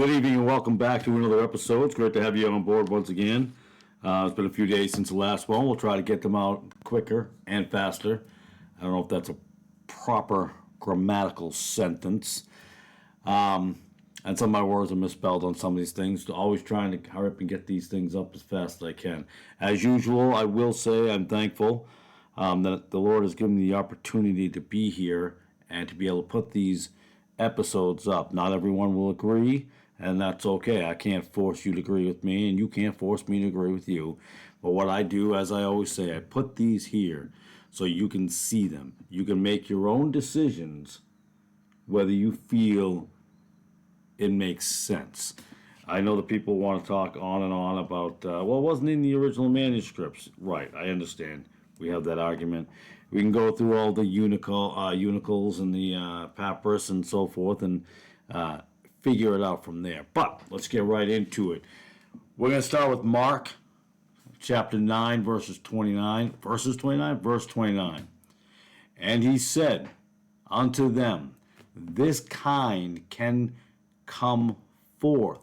Good evening and welcome back to another episode. It's great to have you on board once again. It's been a few days since the last one. We'll try to get them out quicker and faster. I don't know if that's a proper grammatical sentence. And some of my words are misspelled on some of these things. So always trying to hurry up and get these things up as fast as I can. As usual, I will say I'm thankful that the Lord has given me the opportunity to be here and to be able to put these episodes up. Not everyone will agree, and that's okay. I can't force you to agree with me, and you can't force me to agree with you. But what I do, as I always say, I put these here so you can see them. You can make your own decisions whether you feel it makes sense. I know that people want to talk on and on about, it wasn't in the original manuscripts. Right, I understand. We have that argument. We can go through all the unicles and the papyrus and so forth and figure it out from there. But let's get right into it. We're going to start with Mark chapter 9, verse 29. And he said unto them, this kind can come forth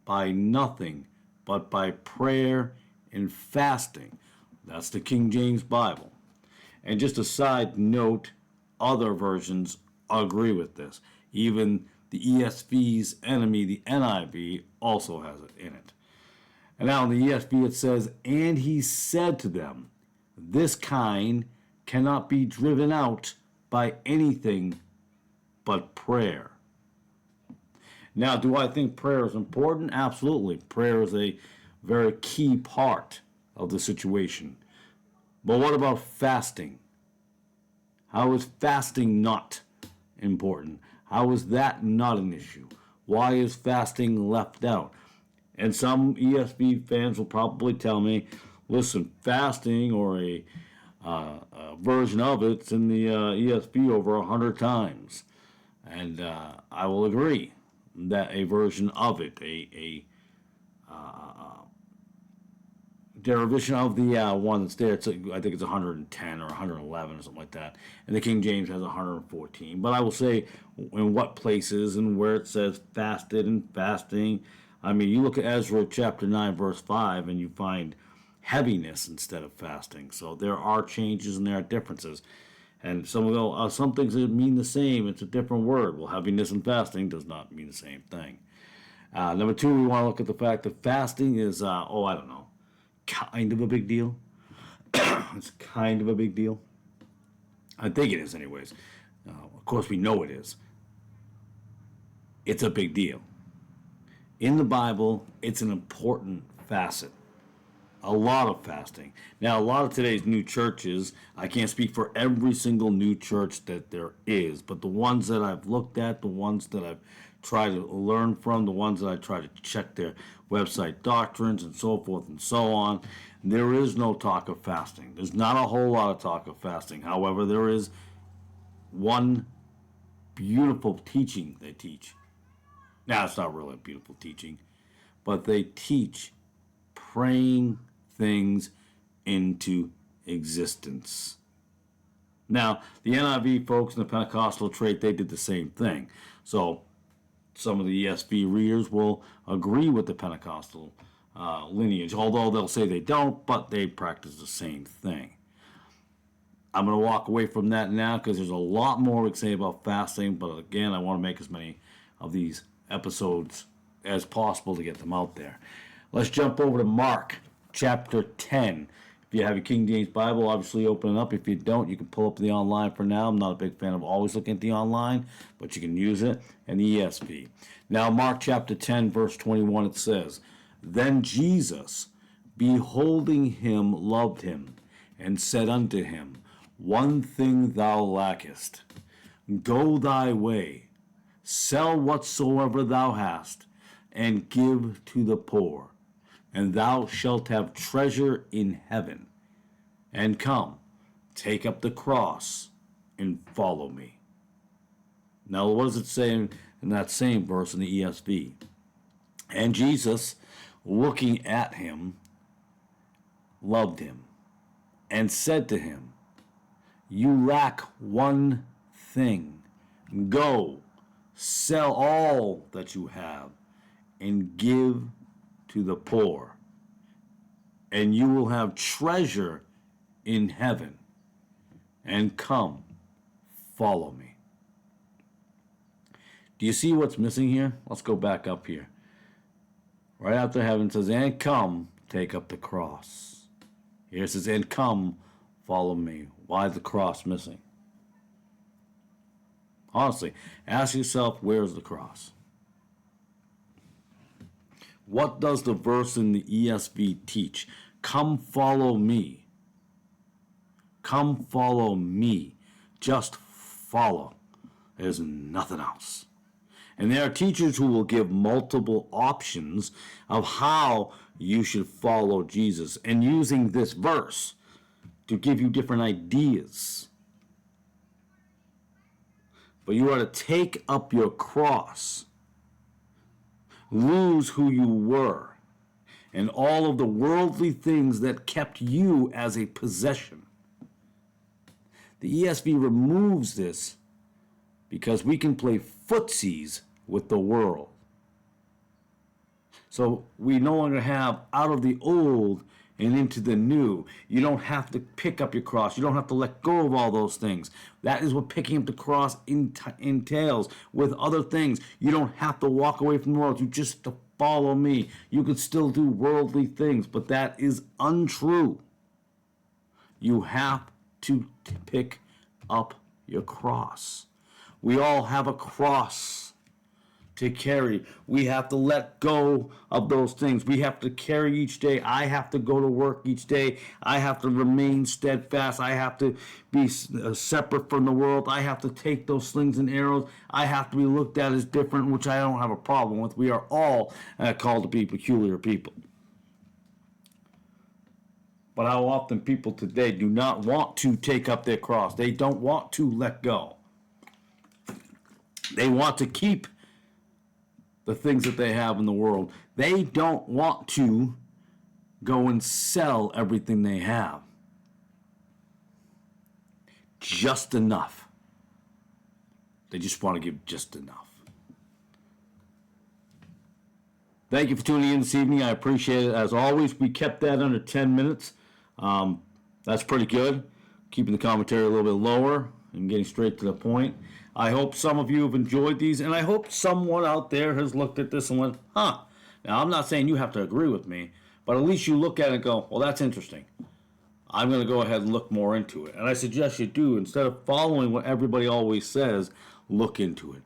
by nothing but by prayer and fasting. That's the King James Bible. And just a side note, other versions agree with this. Even the ESV's enemy, the NIV, also has it in it. And now in the ESV it says, and he said to them, this kind cannot be driven out by anything but prayer. Now, do I think prayer is important? Absolutely. Prayer is a very key part of the situation. But what about fasting? How is fasting not important? How is that not an issue? Why is fasting left out? And some ESV fans will probably tell me, listen, fasting or a version of it's in the ESV over 100 times. And I will agree that a version of it, a derivation of the one that's there, I think it's 110 or 111 or something like that. And the King James has 114. But I will say in what places and where it says fasted and fasting. I mean, you look at Ezra chapter 9, verse 5, and you find heaviness instead of fasting. So there are changes and there are differences. And some will go, some things that mean the same. It's a different word. Well, heaviness and fasting does not mean the same thing. Number two, we want to look at the fact that fasting is, I don't know, kind of a big deal. It's kind of a big deal. I think it is anyways. Of course, we know it is. It's a big deal. In the Bible, it's an important facet. A lot of fasting. Now, a lot of today's new churches, I can't speak for every single new church that there is, but the ones that I've looked at, the ones that I've tried to learn from, the ones that I try to check their website doctrines and so forth and so on, there is no talk of fasting. There's not a whole lot of talk of fasting. However, there is one beautiful teaching they teach. Now, it's not really a beautiful teaching, but they teach praying things into existence. Now, the NIV folks in the Pentecostal trait, they did the same thing. So some of the ESV readers will agree with the Pentecostal lineage, although they'll say they don't, but they practice the same thing. I'm going to walk away from that now because there's a lot more we can say about fasting, but again, I want to make as many of these episodes as possible to get them out there. Let's jump over to Mark chapter 10. If you have your King James Bible, obviously open it up. If you don't, you can pull up the online for now. I'm not a big fan of always looking at the online, but you can use it, and the ESV. Now, Mark chapter 10, verse 21, it says, then Jesus, beholding him, loved him, and said unto him, one thing thou lackest. Go thy way, sell whatsoever thou hast, and give to the poor, and thou shalt have treasure in heaven. And come, take up the cross, and follow me. Now, what does it say in that same verse in the ESV? And Jesus, looking at him, loved him, and said to him, you lack one thing. Go, sell all that you have, and give to the poor, and you will have treasure in heaven. And come, follow me. Do you see what's missing here? Let's go back up here. Right after heaven it says, and come, take up the cross. Here it says, and come, follow me. Why is the cross missing? Honestly, ask yourself, where's the cross? What does the verse in the ESV teach? Come follow me. Come follow me. Just follow. There's nothing else. And there are teachers who will give multiple options of how you should follow Jesus, and using this verse to give you different ideas. But you are to take up your cross, lose who you were, and all of the worldly things that kept you as a possession. The ESV removes this because we can play footsies with the world. So we no longer have out of the old and into the new. You don't have to pick up your cross. You don't have to let go of all those things. That is what picking up the cross entails with other things. You don't have to walk away from the world. You just have to follow me. You could still do worldly things, but that is untrue. You have to pick up your cross. We all have a cross to carry. We have to let go of those things. We have to carry each day. I have to go to work each day. I have to remain steadfast. I have to be separate from the world. I have to take those slings and arrows. I have to be looked at as different, which I don't have a problem with. We are all called to be peculiar people. But how often people today do not want to take up their cross. They don't want to let go. They want to keep the things that they have in the world. They don't want to go and sell everything they have. Just enough. They just want to give just enough. Thank you for tuning in this evening. I appreciate it. As always, we kept that under 10 minutes. That's pretty good. Keeping the commentary a little bit lower and getting straight to the point. I hope some of you have enjoyed these, and I hope someone out there has looked at this and went, huh. Now, I'm not saying you have to agree with me, but at least you look at it and go, well, that's interesting. I'm going to go ahead and look more into it. And I suggest you do. Instead of following what everybody always says, look into it.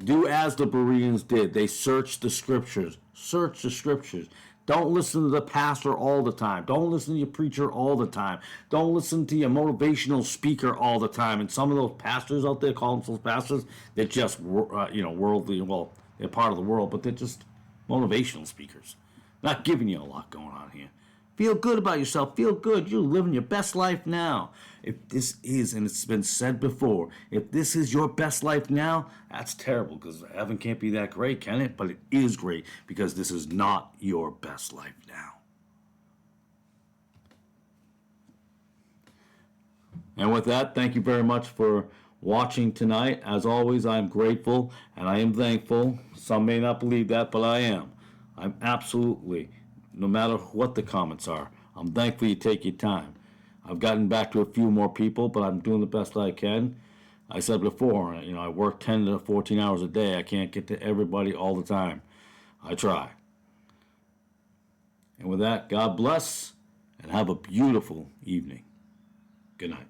Do as the Bereans did. They searched the scriptures. Search the scriptures. Don't listen to the pastor all the time. Don't listen to your preacher all the time. Don't listen to your motivational speaker all the time. And some of those pastors out there, call themselves pastors, they're just, worldly. Well, they're part of the world, but they're just motivational speakers. Not giving you a lot going on here. Feel good about yourself. Feel good. You're living your best life now. If this is, and it's been said before, if this is your best life now, that's terrible, because heaven can't be that great, can it? But it is great, because this is not your best life now. And with that, thank you very much for watching tonight. As always, I'm grateful and I am thankful. Some may not believe that, but I am. I'm absolutely, no matter what the comments are, I'm thankful you take your time. I've gotten back to a few more people, but I'm doing the best I can. I said before, I work 10 to 14 hours a day. I can't get to everybody all the time. I try. And with that, God bless and have a beautiful evening. Good night.